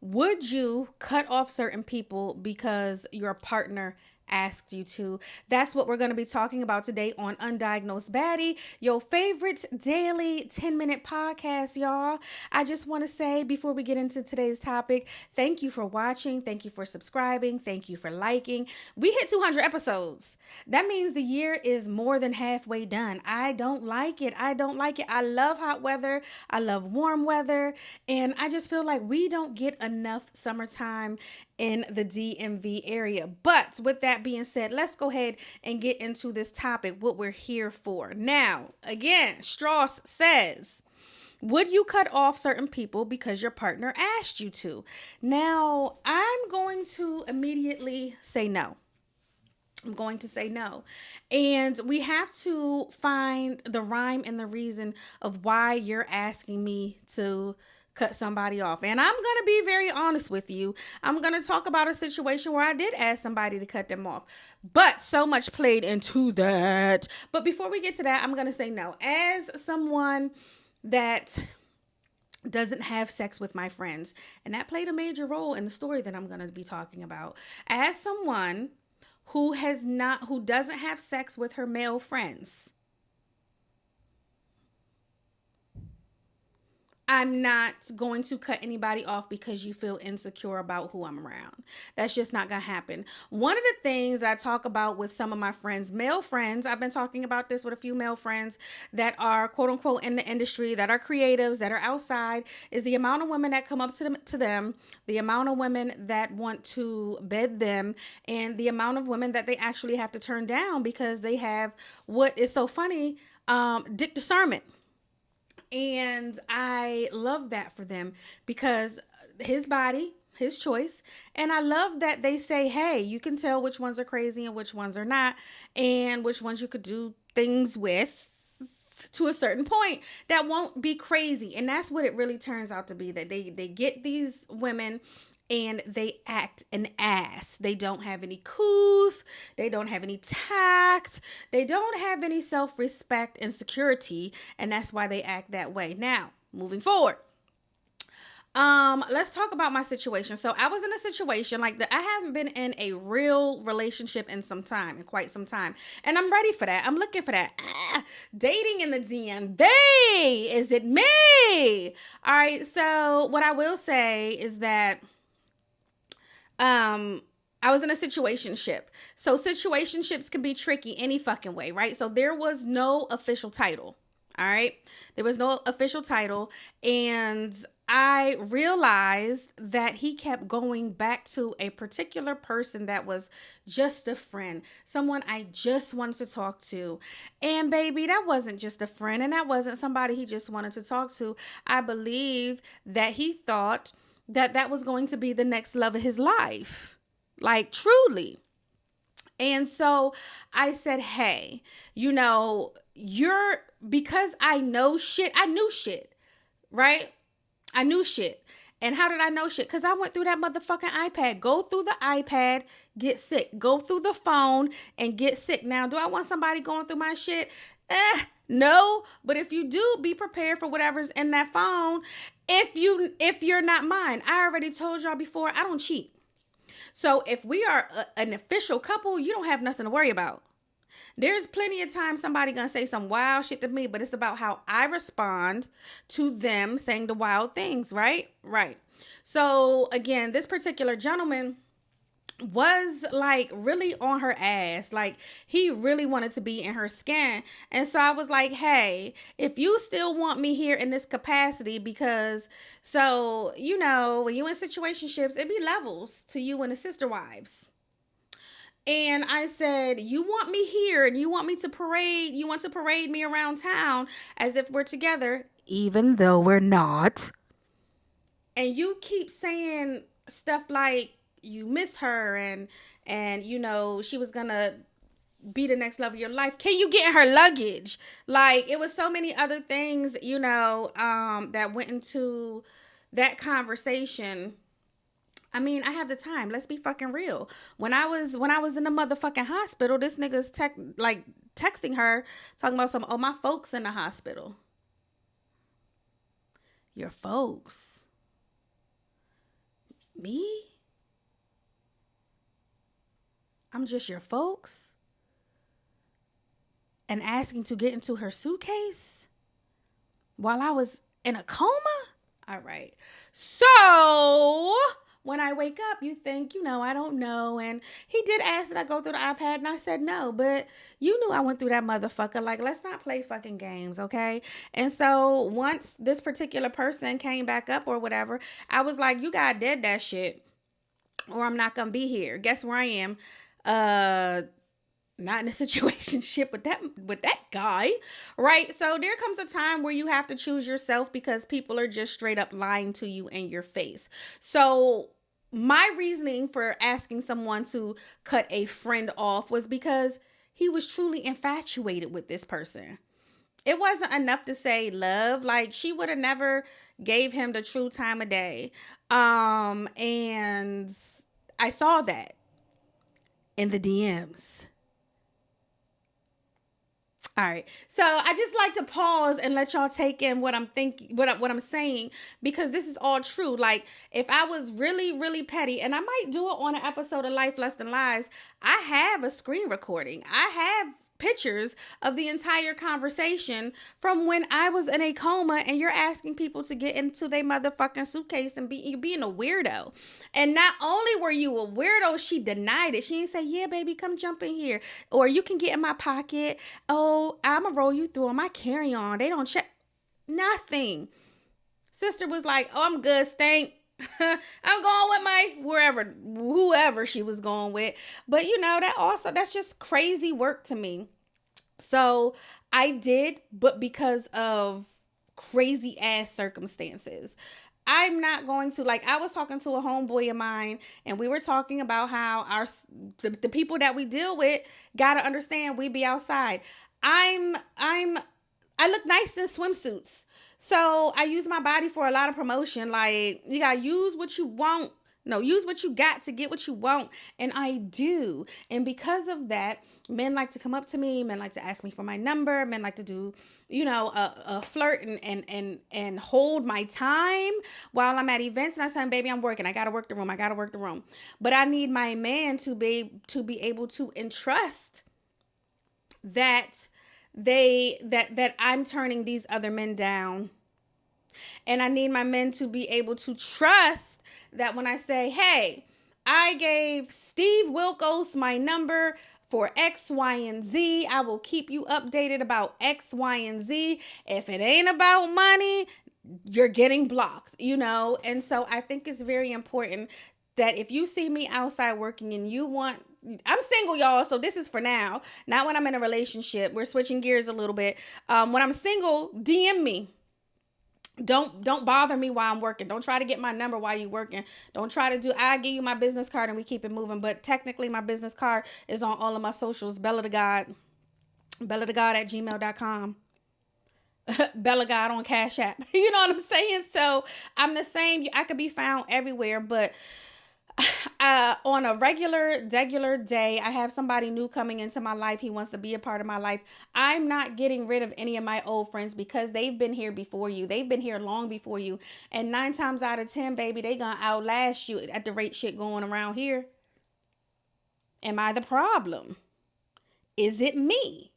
Would you cut off certain people because your partner asked you to? That's what we're going to be talking about today on Undiagnosed Baddie, your favorite daily 10-minute podcast, y'all. I just want to say before we get into today's topic, thank you for watching. Thank you for subscribing. Thank you for liking. We hit 200 episodes. That means the year is more than halfway done. I don't like it. I don't like it. I love hot weather. I love warm weather. And I just feel like we don't get enough summertime in the DMV area. But with that being said, let's go ahead and get into this topic, what we're here for. Now, again, Strauss says, would you cut off certain people because your partner asked you to? Now, I'm going to immediately say no. I'm going to say no. And we have to find the rhyme and the reason of why you're asking me to cut somebody off. And I'm going to be very honest with you. I'm going to talk about a situation where I did ask somebody to cut them off, but so much played into that. But before we get to that, I'm going to say no. As someone that doesn't have sex with my friends, and that played a major role in the story that I'm going to be talking about. As someone who doesn't have sex with her male friends, I'm not going to cut anybody off because you feel insecure about who I'm around. That's just not going to happen. One of the things that I talk about with some of my friends, male friends, I've been talking about this with a few male friends that are quote unquote in the industry, that are creatives, that are outside, is the amount of women that come up to them, the amount of women that want to bed them, and the amount of women that they actually have to turn down because they have what is so funny, dick discernment. And I love that for them because his body, his choice. And I love that they say, hey, you can tell which ones are crazy and which ones are not, and which ones you could do things with to a certain point that won't be crazy. And that's what it really turns out to be, that they get these women and they act an ass. They don't have any couth. They don't have any tact. They don't have any self-respect and security. And that's why they act that way. Now, moving forward. Let's talk about my situation. So I was in a situation like that. I haven't been in a real relationship in quite some time. And I'm ready for that. I'm looking for that. Dating in the DM. Is it me? All right. So what I will say is that I was in a situationship. So situationships can be tricky any fucking way, right? So there was no official title. All right. There was no official title. And I realized that he kept going back to a particular person that was just a friend, someone I just wanted to talk to. And baby, that wasn't just a friend, and that wasn't somebody he just wanted to talk to. I believe that he thought that that was going to be the next love of his life. Like, truly. And so I said, hey, because I knew shit, right? I knew shit. And how did I know shit? Because I went through that motherfucking iPad. Go through the iPad, get sick. Go through the phone and get sick. Now, do I want somebody going through my shit? No. But if you do, be prepared for whatever's in that phone. If you're not mine, I already told y'all before, I don't cheat. So if we are an official couple, you don't have nothing to worry about. There's plenty of times somebody gonna say some wild shit to me, but it's about how I respond to them saying the wild things, right? Right. So again, this particular gentleman was like really on her ass. Like, he really wanted to be in her skin. And so I was like, hey, if you still want me here in this capacity, because so, when you in situationships, it be levels to you and the sister wives. And I said, you want me here and you want to parade me around town as if we're together, even though we're not. And you keep saying stuff like you miss her and she was gonna be the next love of your life. Can you get in her luggage? Like, it was so many other things, that went into that conversation. I mean, I have the time. Let's be fucking real. When I was in the motherfucking hospital, this nigga's texting her, talking about my folks in the hospital. Your folks. Me? I'm just your folks? And asking to get into her suitcase while I was in a coma? All right. So when I wake up, you think, I don't know. And he did ask that I go through the iPad, and I said no. But you knew I went through that motherfucker. Like, let's not play fucking games, okay? And so once this particular person came back up or whatever, I was like, you gotta dead that shit, or I'm not gonna be here. Guess where I am? Not in a situation ship with that guy, right? So there comes a time where you have to choose yourself, because people are just straight up lying to you in your face. So my reasoning for asking someone to cut a friend off was because he was truly infatuated with this person. It wasn't enough to say love. Like, she would have never gave him the true time of day. And I saw that in the DMs. All right. So I just like to pause and let y'all take in what I'm thinking, what I'm saying, because this is all true. Like, if I was really, really petty, and I might do it on an episode of Life Less Than Lies, I have a screen recording. I have pictures of the entire conversation from when I was in a coma, and you're asking people to get into their motherfucking suitcase and you being a weirdo. And not only were you a weirdo, she denied it. She didn't say, yeah, baby, come jump in here, or you can get in my pocket. Oh, I'ma roll you through on my carry-on. They don't check nothing. Sister was like, oh, I'm good, Stank. I'm going with my whoever she was going with. But that's just crazy work to me. So I did, but because of crazy ass circumstances. I'm not going to, like, I was talking to a homeboy of mine, and we were talking about how the people that we deal with got to understand we be outside. I look nice in swimsuits. So I use my body for a lot of promotion. Like, you got to use what you want. No, use what you got to get what you want. And I do. And because of that, men like to come up to me. Men like to ask me for my number. Men like to do, a flirt and hold my time while I'm at events. And I tell him, baby, I'm working. I got to work the room. I got to work the room. But I need my man to be able to entrust that that I'm turning these other men down. And I need my men to be able to trust that when I say, hey, I gave Steve Wilkos my number for X, Y, and Z. I will keep you updated about X, Y, and Z. If it ain't about money, you're getting blocked, And so I think it's very important that if you see me outside working and I'm single, y'all, so this is for now, not when I'm in a relationship. We're switching gears a little bit. When I'm single, DM me. Don't bother me while I'm working. Don't try to get my number while you're working. Don't try to I give you my business card and we keep it moving. But technically my business card is on all of my socials. BellaThaGawd. BellaThaGawd@gmail.com. BellaGawd on Cash App. You know what I'm saying? So I'm the same. I could be found everywhere, but on a regular day, I have somebody new coming into my life. He wants to be a part of my life. I'm not getting rid of any of my old friends, because they've been here before you. They've been here long before you. And 9 times out of 10, baby, they gonna outlast you at the rate shit going around here. Am I the problem? Is it me?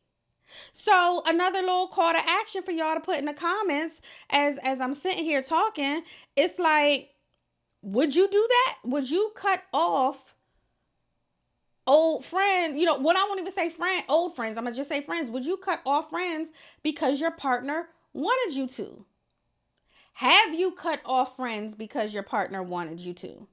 So another little call to action for y'all to put in the comments as I'm sitting here talking. It's like, would you do that? Would you cut off old friend? What I won't even say old friends. I'm going to just say friends. Would you cut off friends because your partner wanted you to? Have you cut off friends because your partner wanted you to?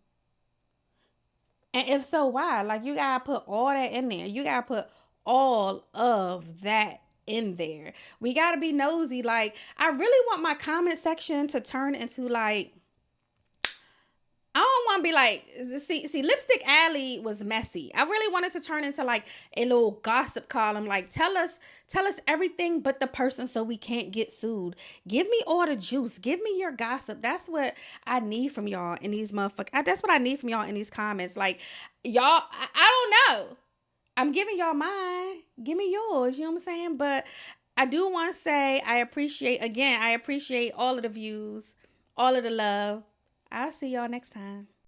And if so, why? Like, you got to put all that in there. You got to put all of that in there. We got to be nosy. Like, I really want my comment section to turn into like, I don't want to be like, see, Lipstick Alley was messy. I really wanted to turn into like a little gossip column. Like, tell us everything but the person so we can't get sued. Give me all the juice. Give me your gossip. That's what I need from y'all in these motherfuckers. That's what I need from y'all in these comments. Like, y'all, I don't know. I'm giving y'all mine. Give me yours. You know what I'm saying? But I do want to say I appreciate all of the views, all of the love. I'll see y'all next time.